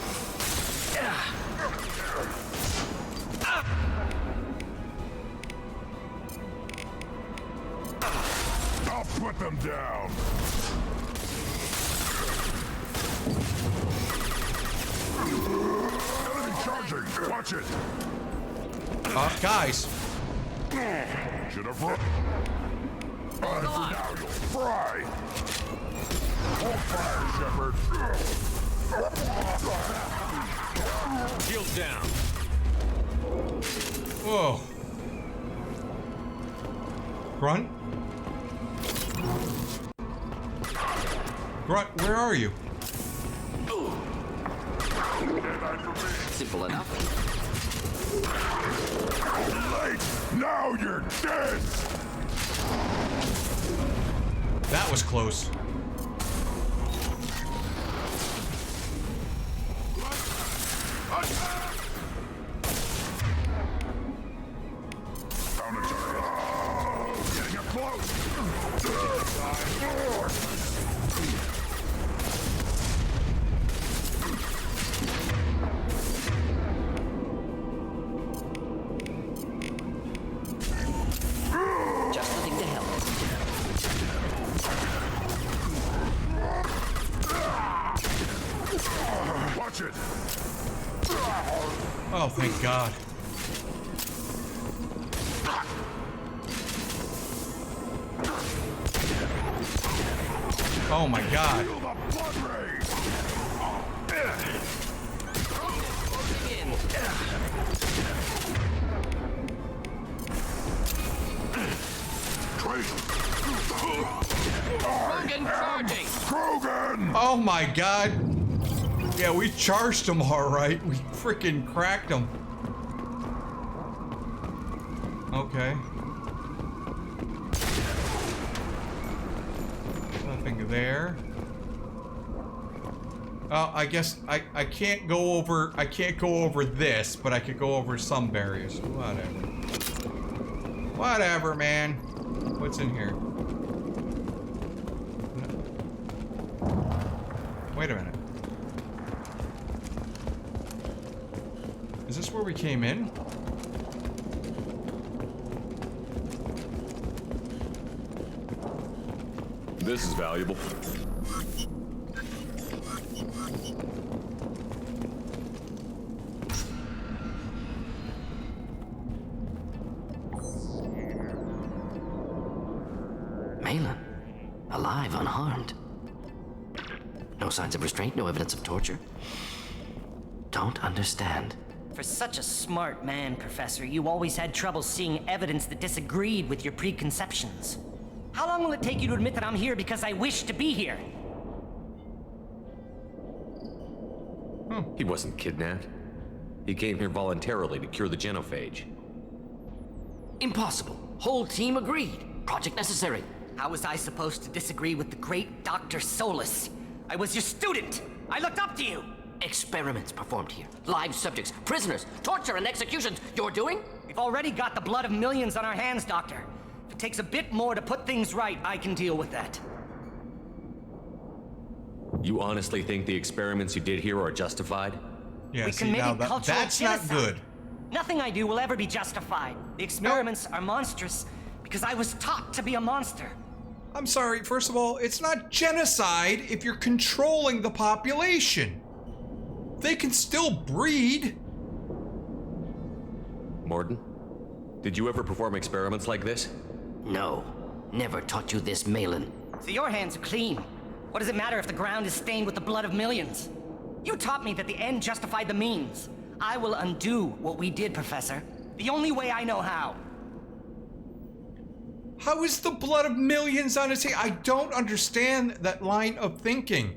I'll put them down! Enemy charging! Watch it! Guys. Should have run. For now you'll fry! Hold fire, Shepard! Shields down. Whoa. Grunt? Grunt, where are you? Simple enough. Late! Now you're dead! That was close. Just the thing to help. Watch it! Oh, thank God. Oh my God. Feel the blood rage! Krogan charging! Krogan! Oh my God. Yeah, we charged him all right. We freaking cracked him. Okay. Nothing there. Oh, I guess I can't go over this, but I could go over some barriers. Whatever. Whatever, man. What's in here? Wait a minute. Is this where we came in? This is valuable. Malin, alive, unharmed. No signs of restraint, no evidence of torture. Don't understand. For such a smart man, Professor, you always had trouble seeing evidence that disagreed with your preconceptions. How long will it take you to admit that I'm here because I wish to be here? He wasn't kidnapped. He came here voluntarily to cure the genophage. Impossible. Whole team agreed. Project necessary. How was I supposed to disagree with the great Dr. Solus? I was your student! I looked up to you! Experiments performed here. Live subjects, prisoners, torture and executions. You're doing? We've already got the blood of millions on our hands, Doctor. If it takes a bit more to put things right, I can deal with that. You honestly think the experiments you did here are justified? Yeah, We see, can make now it cultural that's not genocide. good. Nothing I do will ever be justified. The experiments are monstrous because I was taught to be a monster. I'm sorry, first of all, it's not genocide if you're controlling the population. They can still breed. Mordin, did you ever perform experiments like this? No. Never taught you this, Malin. So your hands are clean. What does it matter if the ground is stained with the blood of millions? You taught me that the end justified the means. I will undo what we did, Professor. The only way I know how. How is the blood of millions on his hand? I don't understand that line of thinking.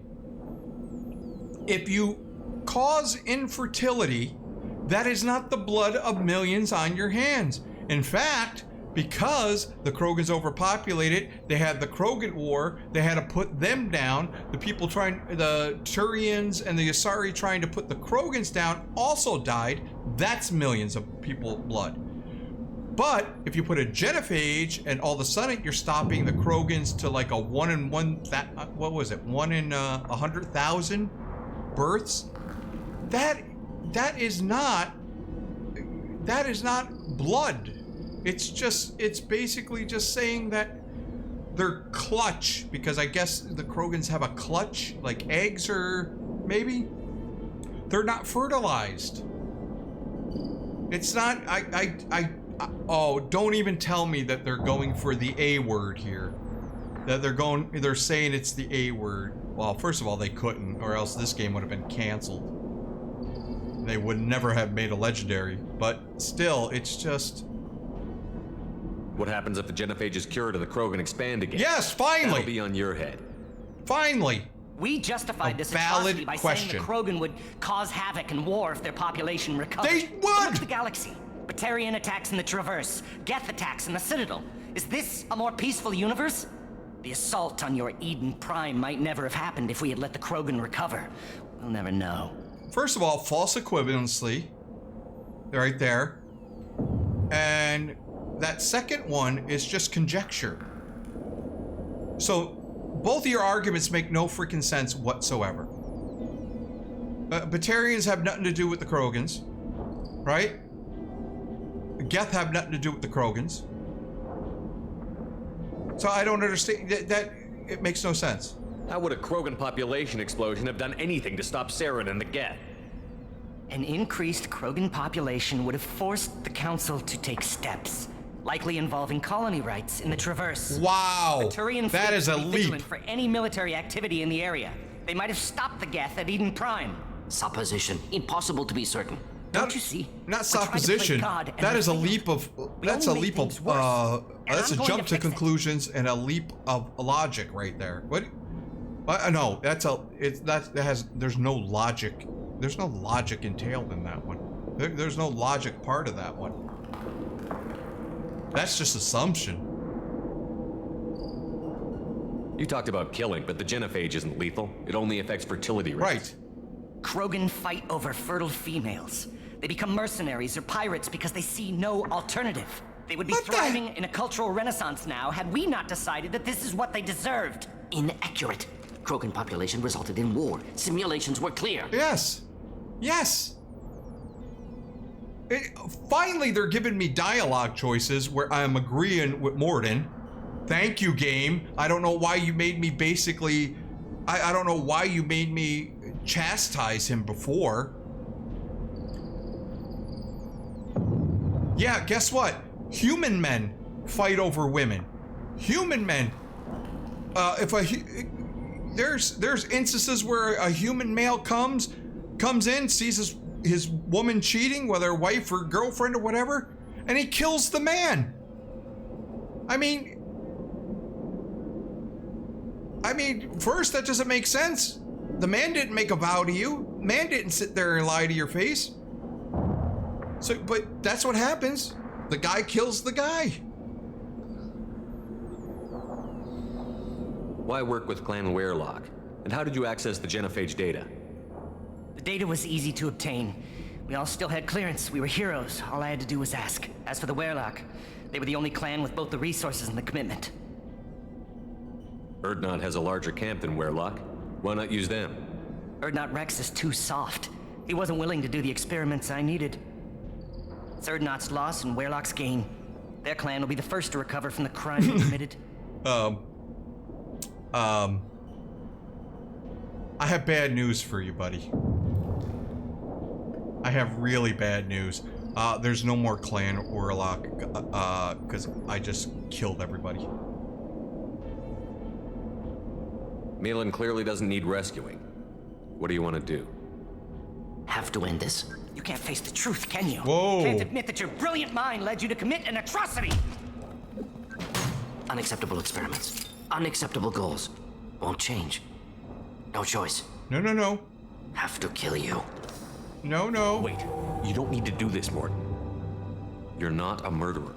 If you cause infertility, that is not the blood of millions on your hands. In fact, because the Krogan's overpopulated, they had the Krogan War, they had to put them down. The Turians and the Asari trying to put the Krogans down also died. That's millions of people blood. But if you put a genophage and all of a sudden you're stopping the Krogans to like a 1 in 100,000 births, that is not blood. It's basically just saying that they're clutch, because I guess the Krogans have a clutch, like eggs, or maybe they're not fertilized. It's not, oh, don't even tell me that they're going for the A word here. That they're saying it's the A word. Well, first of all, they couldn't, or else this game would have been canceled. They would never have made a legendary, but still, it's just... What happens if the genophage is cured and the Krogan expand again? Yes, finally! That'll be on your head. Finally! We justified A this valid atrocity by question. saying the Krogan would cause havoc and war if their population recovered. They Look would! at the galaxy. Batarian attacks in the Traverse. Geth attacks in the Citadel. Is this a more peaceful universe? The assault on your Eden Prime might never have happened if we had let the Krogan recover. We'll never know. First of all, false equivalency. Right there. And that second one is just conjecture. So both of your arguments make no freaking sense whatsoever. Batarians have nothing to do with the Krogans, right? Geth have nothing to do with the Krogans. So I don't understand that it makes no sense. How would a Krogan population explosion have done anything to stop Saren and the Geth? An increased Krogan population would have forced the Council to take steps, likely involving colony rights in the Traverse. Wow, Turian that is a be leap. vigilant for any military activity in the area. They might have stopped the Geth at Eden Prime. Supposition. Impossible to be certain. Don't you see? Not We're trying to play supposition. God, and That we is a failed. leap of. We That's a only made leap of. things worse. And That's a I'm going jump to to fix it. conclusions and a leap of logic right there. What? No, that's a. There's no logic. There's no logic entailed in that one. There's no logic part of that one. That's just assumption. You talked about killing, but the genophage isn't lethal. It only affects fertility rates. Right. Krogan fight over fertile females. They become mercenaries or pirates because they see no alternative. They would be What the- thriving in a cultural renaissance now had we not decided that this is what they deserved. Inaccurate. Krogan population resulted in war. Simulations were clear. Yes. Yes. Finally, they're giving me dialogue choices where I'm agreeing with Mordin. Thank you, game. I don't know why you made me basically... I don't know why you made me chastise him before. Yeah, guess what? Human men fight over women. Human men. There's instances where a human male comes in, sees his woman cheating, whether wife or girlfriend or whatever, and he kills the man. I mean, first, that doesn't make sense. The man didn't make a vow to you. Man didn't sit there and lie to your face. So, but that's what happens. The guy kills the guy. Why work with Clan Weirlock? And how did you access the genophage data? The data was easy to obtain. We all still had clearance. We were heroes. All I had to do was ask. As for the Weirlock, they were the only clan with both the resources and the commitment. Erdnot has a larger camp than Weirlock. Why not use them? Erdnot Rex is too soft. He wasn't willing to do the experiments I needed. It's Erdnot's loss and Weirlock's gain. Their clan will be the first to recover from the crime they committed. I have bad news for you, buddy. I have really bad news. There's no more Clan Weirlock, because I just killed everybody. Milan clearly doesn't need rescuing. What do you want to do? Have to end this. You can't face the truth, can you? Whoa. Can't admit that your brilliant mind led you to commit an atrocity! Unacceptable experiments. Unacceptable goals. Won't change. No choice. No. Have to kill you. No. Wait, you don't need to do this, Mordin. You're not a murderer.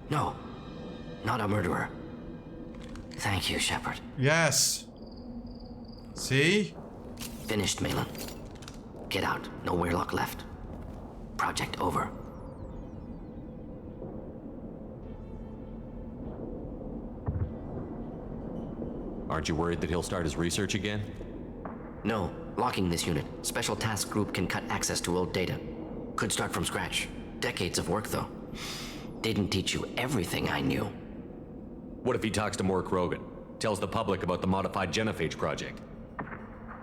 No. Not a murderer. Thank you, Shepard. Yes. See? Finished, Malin. Get out. No Weirlock left. Project over. Aren't you worried that he'll start his research again? No. Locking this unit. Special task group can cut access to old data. Could start from scratch. Decades of work, though. Didn't teach you everything I knew. What if he talks to more Krogan? Tells the public about the modified genophage project?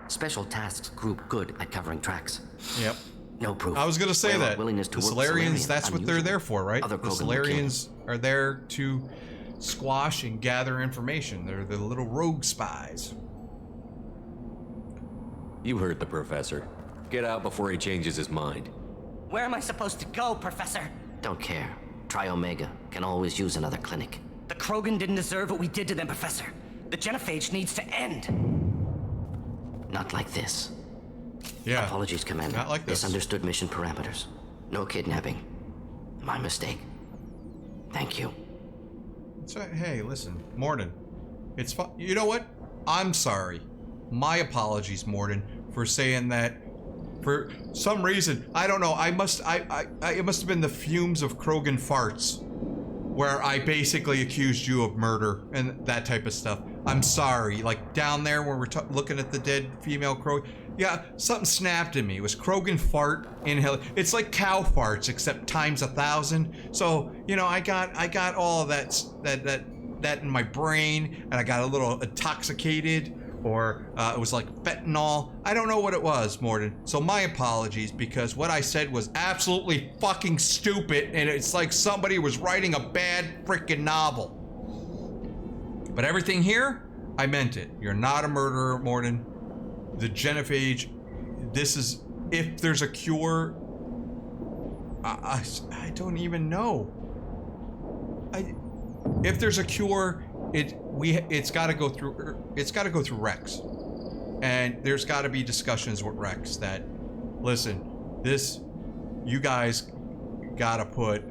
Special tasks group good at covering tracks. Yep. No proof. I was gonna say Weirlock that. willingness to The work Solarians, Solarian, that's what they're unusual. there for, right? Other The Krogan will kill him. Solarians are there to squash and gather information. They're the little rogue spies. You heard the professor. Get out before he changes his mind. Where am I supposed to go, Professor? Don't care. Try Omega. Can always use another clinic. The Krogan didn't deserve what we did to them, Professor. The genophage needs to end. Not like this. Yeah. Apologies, Commander. Not like this. Misunderstood mission parameters. No kidnapping. My mistake. Thank you. So, hey, listen, Mordin. It's fun. You know what? I'm sorry. My apologies, Mordin, for saying that. For some reason, I don't know. It must have been the fumes of Krogan farts where I basically accused you of murder and that type of stuff. I'm sorry. Like down there when we're looking at the dead female Krogan, yeah, something snapped in me. It was Krogan fart inhale. It's like cow farts except times 1,000. So you know, I got all of that in my brain, and I got a little intoxicated. Or it was like fentanyl. I don't know what it was, Mordin. So my apologies, because what I said was absolutely fucking stupid, and it's like somebody was writing a bad freaking novel. But everything here, I meant it. You're not a murderer, Mordin. The genophage, this is, if there's a cure, I don't even know. If there's a cure, it's got to go through Rex, and there's got to be discussions with Rex that, listen, you guys got to put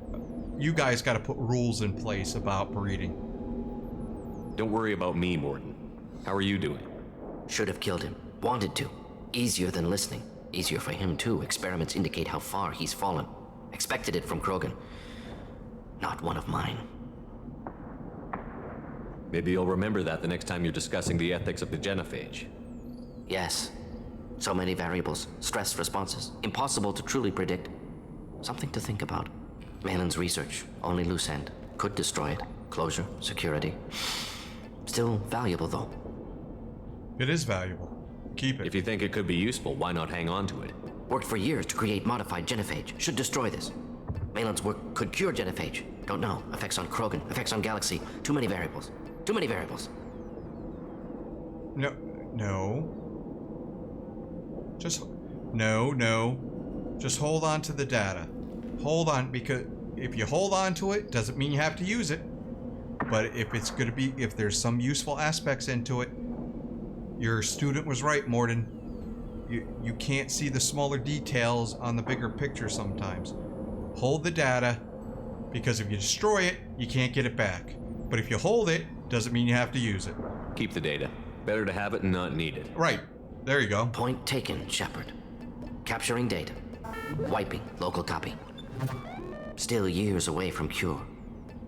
rules in place about breeding. Don't worry about me, Mordin. How are you doing? Should have killed him. Wanted to. Easier than listening. Easier for him, too. Experiments indicate how far he's fallen. Expected it from Krogan. Not one of mine. Maybe you'll remember that the next time you're discussing the ethics of the genophage. Yes. So many variables, stress responses, impossible to truly predict. Something to think about. Malin's research, only loose end. Could destroy it. Closure, security. Still valuable, though. It is valuable. Keep it. If you think it could be useful, why not hang on to it? Worked for years to create modified genophage. Should destroy this. Malin's work could cure genophage. Don't know. Effects on Krogan, effects on Galaxy. Too many variables. Too many variables. No. Just hold on to the data. Hold on, because if you hold on to it, doesn't mean you have to use it. But if there's some useful aspects into it, your student was right, Mordin. You can't see the smaller details on the bigger picture sometimes. Hold the data, because if you destroy it, you can't get it back. But if you hold it, doesn't mean you have to use it. Keep the data. Better to have it and not need it. Right. There you go. Point taken, Shepard. Capturing data. Wiping local copy. Still years away from cure,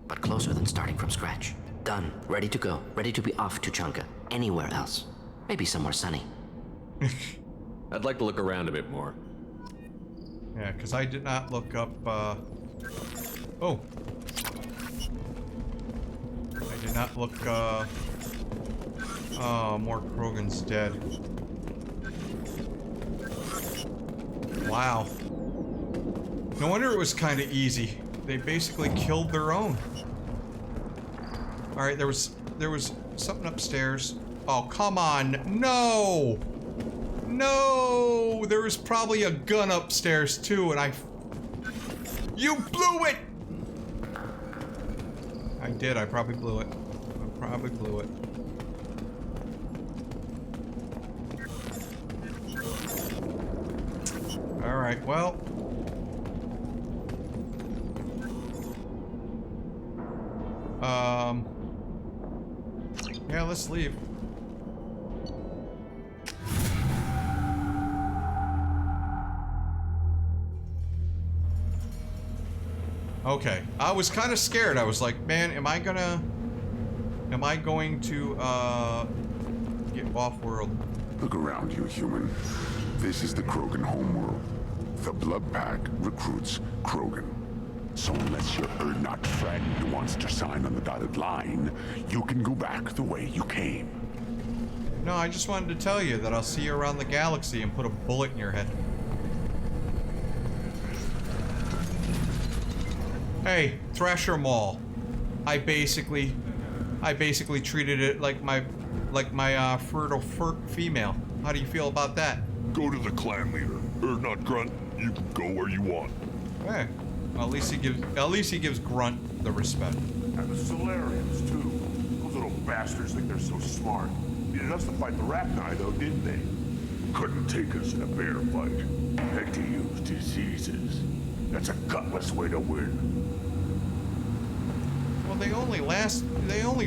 but closer than starting from scratch. Done. Ready to go. Ready to be off to Chunka. Anywhere else. Maybe somewhere sunny. I'd like to look around a bit more. Yeah, because I did not look up, Oh. I did not look, Oh, more Krogan's dead. Wow. No wonder it was kind of easy. They basically killed their own. Alright, there was something upstairs. Oh, come on. No! No! There was probably a gun upstairs, too, and You blew it! I did. I probably blew it. Alright, well. Yeah, let's leave. Okay, I was kind of scared. I was like, man, am I going to get off-world? Look around you, human. This is the Krogan homeworld. The Blood Pack recruits Krogan. So unless your Erdnot friend wants to sign on the dotted line, you can go back the way you came. No, I just wanted to tell you that I'll see you around the galaxy and put a bullet in your head. Hey, Thresher Mall. I basically treated it like my fertile female. How do you feel about that? Go to the clan leader. Erdnot Grunt, you can go where you want. Hey, well, at least he gives Grunt the respect. And the Solarians, too. Those little bastards think they're so smart. Needed us to fight the Rachni, though, didn't they? Couldn't take us in a bear fight. Had to use diseases. That's a gutless way to win. Well, they only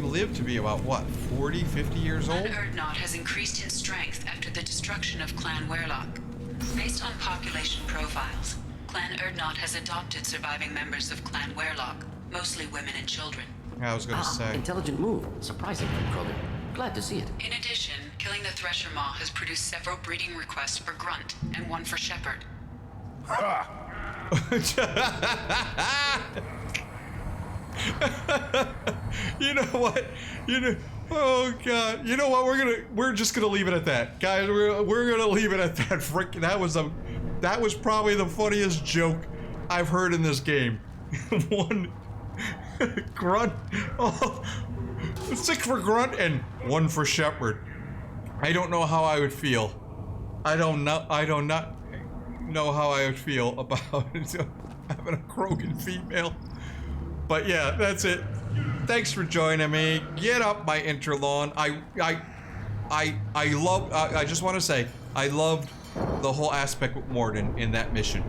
live to be about, what, 40, 50 years old? Clan Erdnot has increased in strength after the destruction of Clan Werlock. Based on population profiles, Clan Erdnot has adopted surviving members of Clan Werlock, mostly women and children. Yeah, I was gonna say. Intelligent move. Surprising from Krogan. Glad to see it. In addition, killing the Thresher Maw has produced several breeding requests for Grunt and one for Shepard. You know what? Oh god. You know what? We're just gonna leave it at that, guys. We're gonna leave it at that. Frick, that was probably the funniest joke I've heard in this game. One Grunt. Oh, 6 for Grunt and 1 for Shepard. I don't know how I would feel. I do not know how I would feel about having a Krogan female. But yeah, that's it. Thanks for joining me. Get up, my Interlawn. I just want to say, I loved the whole aspect with Mordin in that mission.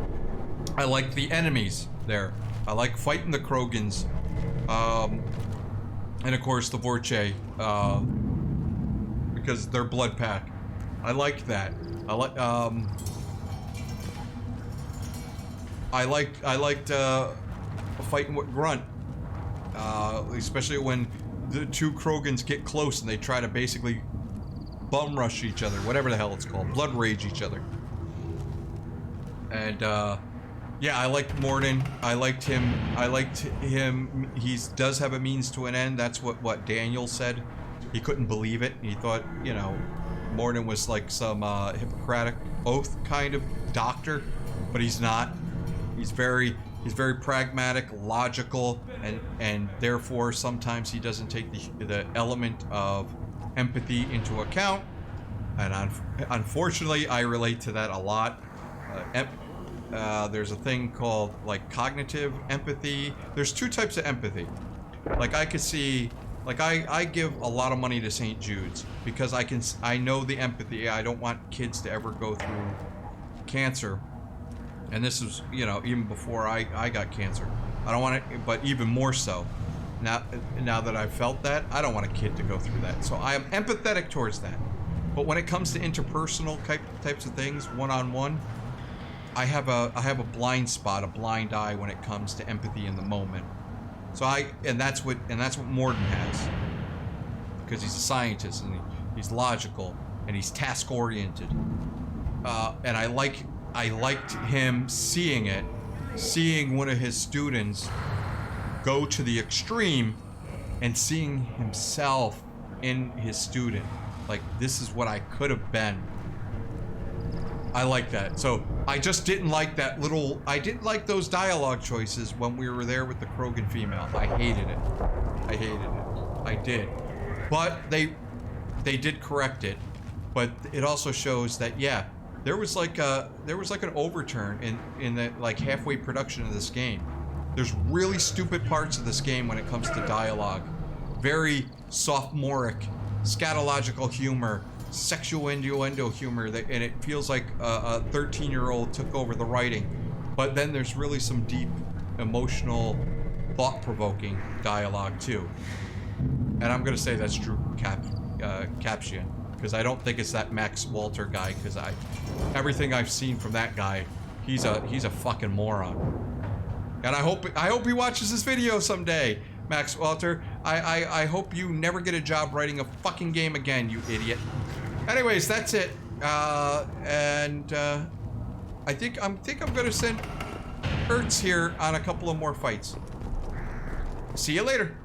I liked the enemies there. I like fighting the Krogans. And of course the Vorche, because they're blood pack. I liked that. I liked fighting with Grunt, especially when the 2 Krogans get close and they try to basically bum rush each other, whatever the hell it's called, blood rage each other. And yeah, I liked Mordin. I liked him. He does have a means to an end. That's what Daniel said. He couldn't believe it. He thought, you know, Mordin was like some Hippocratic oath kind of doctor, but he's not. He's very pragmatic, logical, and therefore sometimes he doesn't take the element of empathy into account. And unfortunately, I relate to that a lot. There's a thing called like cognitive empathy. There's 2 types of empathy. Like I could see, like I give a lot of money to St. Jude's because I know the empathy. I don't want kids to ever go through cancer. And this is, you know, even before I got cancer. I don't want it, but even more so. Now that I've felt that, I don't want a kid to go through that. So I am empathetic towards that. But when it comes to interpersonal types of things, one-on-one, I have a blind spot, a blind eye when it comes to empathy in the moment. So that's what Mordin has, because he's a scientist and he's logical and he's task oriented. And I liked him seeing one of his students go to the extreme and seeing himself in his student. Like, this is what I could have been. I like that. So I just didn't like I didn't like those dialogue choices when we were there with the Krogan female. I hated it. I did. But they did correct it. But it also shows that, yeah, there was like an overturn in the like halfway production of this game. There's really stupid parts of this game when it comes to dialogue. Very sophomoric, scatological humor, sexual innuendo humor, and it feels like a 13-year-old took over the writing. But then there's really some deep, emotional, thought-provoking dialogue too. And I'm gonna say that's Drew Caption, because I don't think it's that Max Walter guy, because everything I've seen from that guy, he's a fucking moron. And I hope he watches this video someday, Max Walter. I hope you never get a job writing a fucking game again, you idiot. Anyways, that's it. I think I'm gonna send Ertz here on a couple of more fights. See you later.